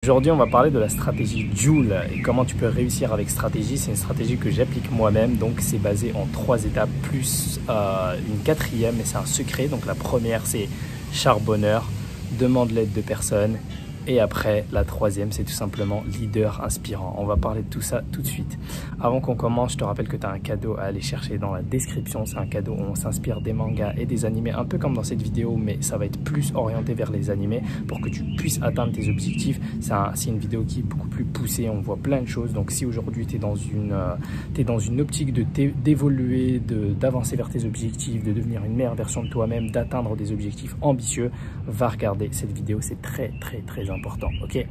Aujourd'hui, on va parler de la stratégie Joule et comment tu peux réussir avec stratégie. C'est une stratégie que j'applique moi-même, donc c'est basé en 3 étapes plus une quatrième, mais c'est un secret. Donc la première, c'est charbonneur, demande l'aide de personne. Et après, la troisième, c'est tout simplement leader inspirant. On va parler de tout ça tout de suite. Avant qu'on commence, je te rappelle que tu as un cadeau à aller chercher dans la description. C'est un cadeau où on s'inspire des mangas et des animés, un peu comme dans cette vidéo, mais ça va être plus orienté vers les animés pour que tu puisses atteindre tes objectifs. C'est une vidéo qui est beaucoup plus poussée, on voit plein de choses. Donc si aujourd'hui tu es dans une optique d'évoluer, d'avancer vers tes objectifs, de devenir une meilleure version de toi-même, d'atteindre des objectifs ambitieux, va regarder cette vidéo, c'est très important, ok.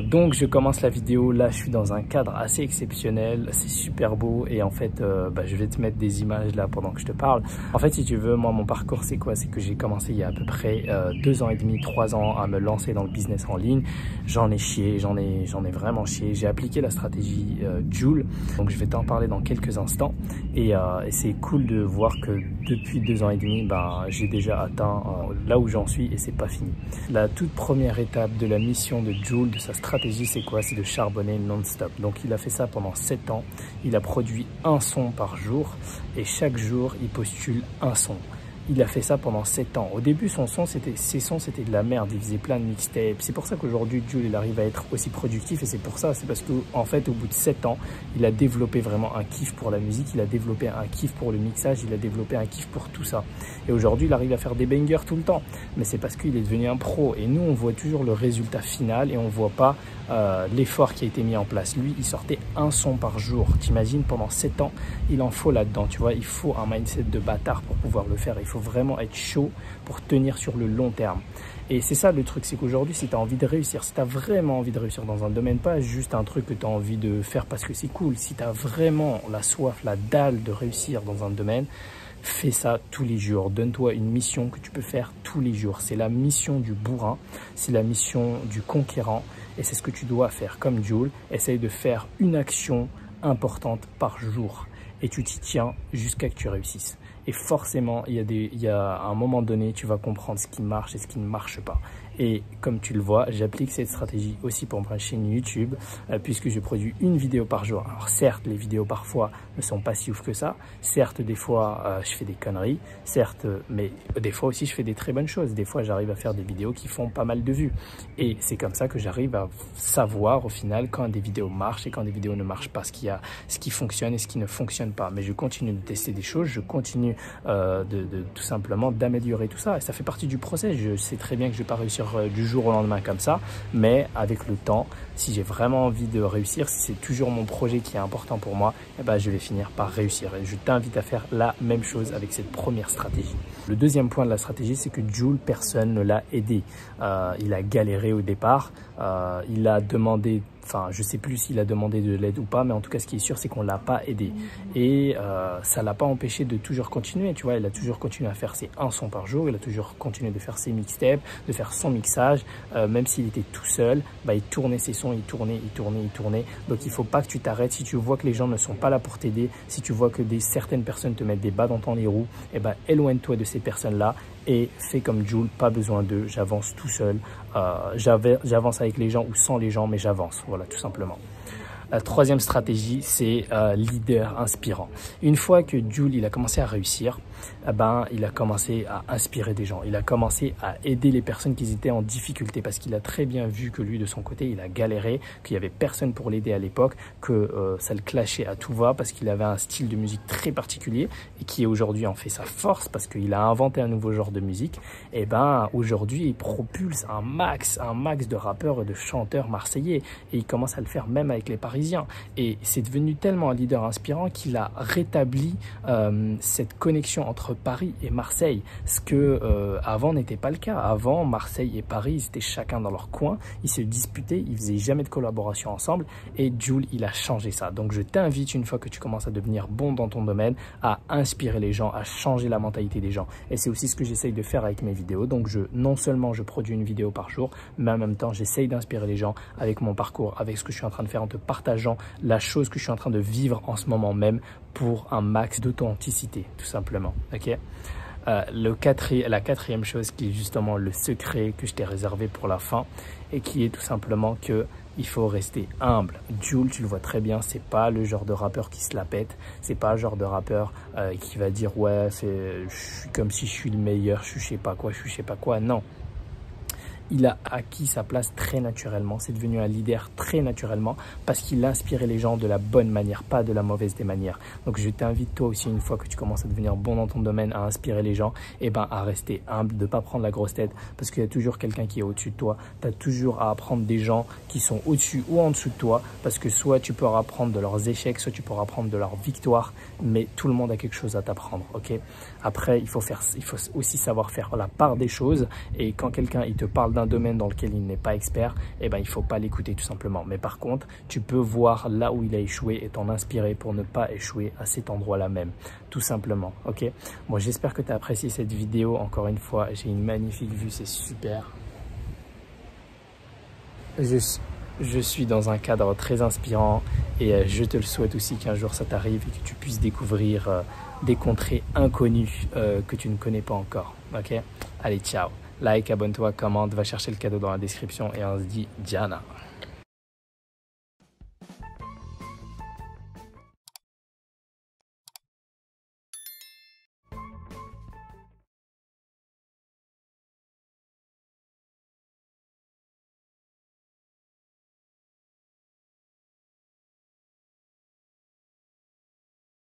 Donc je commence la vidéo, là je suis dans un cadre assez exceptionnel, c'est super beau et en fait je vais te mettre des images là pendant que je te parle. En fait si tu veux, moi mon parcours c'est quoi? C'est que j'ai commencé il y a à peu près 2 ans et demi, 3 ans à me lancer dans le business en ligne. J'en ai chié, j'en ai vraiment chié. J'ai appliqué la stratégie Joule, donc je vais t'en parler dans quelques instants et c'est cool de voir que depuis 2 ans et demi, j'ai déjà atteint là où j'en suis et c'est pas fini. La toute première étape de la mission de Joule, de sa stratégie, c'est quoi? C'est de charbonner non-stop. Donc il a fait ça pendant 7 ans. Il a produit un son par jour et chaque jour, il postule un son. Il a fait ça pendant 7 ans. Au début, ses sons, c'était de la merde. Il faisait plein de mixtapes. C'est pour ça qu'aujourd'hui, Joule, il arrive à être aussi productif. Et c'est pour ça, c'est parce qu'en fait, au bout de 7 ans, il a développé vraiment un kiff pour la musique. Il a développé un kiff pour le mixage. Il a développé un kiff pour tout ça. Et aujourd'hui, il arrive à faire des bangers tout le temps. Mais c'est parce qu'il est devenu un pro. Et nous, on voit toujours le résultat final et on ne voit pas l'effort qui a été mis en place. Lui, il sortait un son par jour. T'imagines, pendant 7 ans, il en faut là-dedans. Tu vois, il faut un mindset de bâtard pour pouvoir le faire. Il faut vraiment être chaud pour tenir sur le long terme. Et c'est ça le truc, c'est qu'aujourd'hui, si tu as envie de réussir, si tu as vraiment envie de réussir dans un domaine, pas juste un truc que tu as envie de faire parce que c'est cool, si tu as vraiment la soif, la dalle de réussir dans un domaine, fais ça tous les jours. Donne-toi une mission que tu peux faire tous les jours. C'est la mission du bourrin, c'est la mission du conquérant et c'est ce que tu dois faire comme Joule. Essaye de faire une action importante par jour et tu t'y tiens jusqu'à que tu réussisses. Et forcément, il y a à un moment donné, tu vas comprendre ce qui marche et ce qui ne marche pas. Et comme tu le vois, j'applique cette stratégie aussi pour ma chaîne YouTube, puisque je produis une vidéo par jour. Alors certes, les vidéos parfois ne sont pas si ouf que ça. Certes, des fois, je fais des conneries. Certes, mais des fois aussi, je fais des très bonnes choses. Des fois, j'arrive à faire des vidéos qui font pas mal de vues. Et c'est comme ça que j'arrive à savoir au final quand des vidéos marchent et quand des vidéos ne marchent pas, ce qui fonctionne et ce qui ne fonctionne pas. Mais je continue de tester des choses, je continue tout simplement d'améliorer tout ça. Et ça fait partie du process. Je sais très bien que je ne vais pas réussir du jour au lendemain comme ça, mais avec le temps, si j'ai vraiment envie de réussir, si c'est toujours mon projet qui est important pour moi, je vais finir par réussir. Et je t'invite à faire la même chose avec cette première stratégie. Le deuxième point de la stratégie, c'est que Joule, personne ne l'a aidé. Il a galéré au départ, il a demandé, je sais plus s'il a demandé de l'aide ou pas, mais en tout cas, ce qui est sûr, c'est qu'on l'a pas aidé. Et ça l'a pas empêché de toujours continuer, tu vois. Il a toujours continué à faire ses un son par jour, il a toujours continué de faire ses mixtapes, de faire son mixage, même s'il était tout seul, il tournait ses sons, il tournait. Donc, il faut pas que tu t'arrêtes. Si tu vois que les gens ne sont pas là pour t'aider, si tu vois que certaines personnes te mettent des bâtons dans les roues, éloigne-toi de ces personnes-là et fais comme Joule, pas besoin d'eux, j'avance tout seul, j'avance avec les gens ou sans les gens, mais j'avance, voilà, tout simplement. La troisième stratégie, c'est leader inspirant. Une fois que Joule, il a commencé à réussir, il a commencé à inspirer des gens. Il a commencé à aider les personnes qui étaient en difficulté parce qu'il a très bien vu que lui, de son côté, il a galéré, qu'il n'y avait personne pour l'aider à l'époque, que ça le clashait à tout va parce qu'il avait un style de musique très particulier et qui aujourd'hui en fait sa force parce qu'il a inventé un nouveau genre de musique. Et aujourd'hui, il propulse un max de rappeurs et de chanteurs marseillais et il commence à le faire même avec les Parisiens. Et c'est devenu tellement un leader inspirant qu'il a rétabli cette connexion entre Paris et Marseille, ce que avant n'était pas le cas. Avant, Marseille et Paris, ils étaient chacun dans leur coin, ils se disputaient, ils faisaient jamais de collaboration ensemble et Joule, il a changé ça. Donc je t'invite, une fois que tu commences à devenir bon dans ton domaine, à inspirer les gens, à changer la mentalité des gens. Et c'est aussi ce que j'essaye de faire avec mes vidéos. Donc non seulement je produis une vidéo par jour, mais en même temps, j'essaye d'inspirer les gens avec mon parcours, avec ce que je suis en train de faire, en te partageant la chose que je suis en train de vivre en ce moment même pour un max d'authenticité, tout simplement. Ok. La quatrième chose qui est justement le secret que je t'ai réservé pour la fin et qui est tout simplement que il faut rester humble. Jul, tu le vois très bien, c'est pas le genre de rappeur qui se la pète, c'est pas le genre de rappeur qui va dire ouais, je suis comme si je suis le meilleur, je sais pas quoi, non. Il a acquis sa place très naturellement, c'est devenu un leader très naturellement parce qu'il a inspiré les gens de la bonne manière, pas de la mauvaise des manières. Donc je t'invite toi aussi, une fois que tu commences à devenir bon dans ton domaine, à inspirer les gens, et ben à rester humble, de ne pas prendre la grosse tête parce qu'il y a toujours quelqu'un qui est au-dessus de toi. Tu as toujours à apprendre des gens qui sont au-dessus ou en dessous de toi parce que soit tu peux apprendre de leurs échecs, soit tu peux apprendre de leurs victoires, mais tout le monde a quelque chose à t'apprendre, ok? Après, il faut aussi savoir faire la part des choses et quand quelqu'un il te parle d'un domaine dans lequel il n'est pas expert, eh ben, il ne faut pas l'écouter tout simplement. Mais par contre, tu peux voir là où il a échoué et t'en inspirer pour ne pas échouer à cet endroit-là même, tout simplement. Ok. Bon, j'espère que tu as apprécié cette vidéo. Encore une fois, j'ai une magnifique vue, c'est super. Je suis dans un cadre très inspirant et je te le souhaite aussi qu'un jour ça t'arrive et que tu puisses découvrir des contrées inconnues que tu ne connais pas encore. Ok. Allez, ciao. Like, abonne-toi, commente, va chercher le cadeau dans la description et on se dit Diana.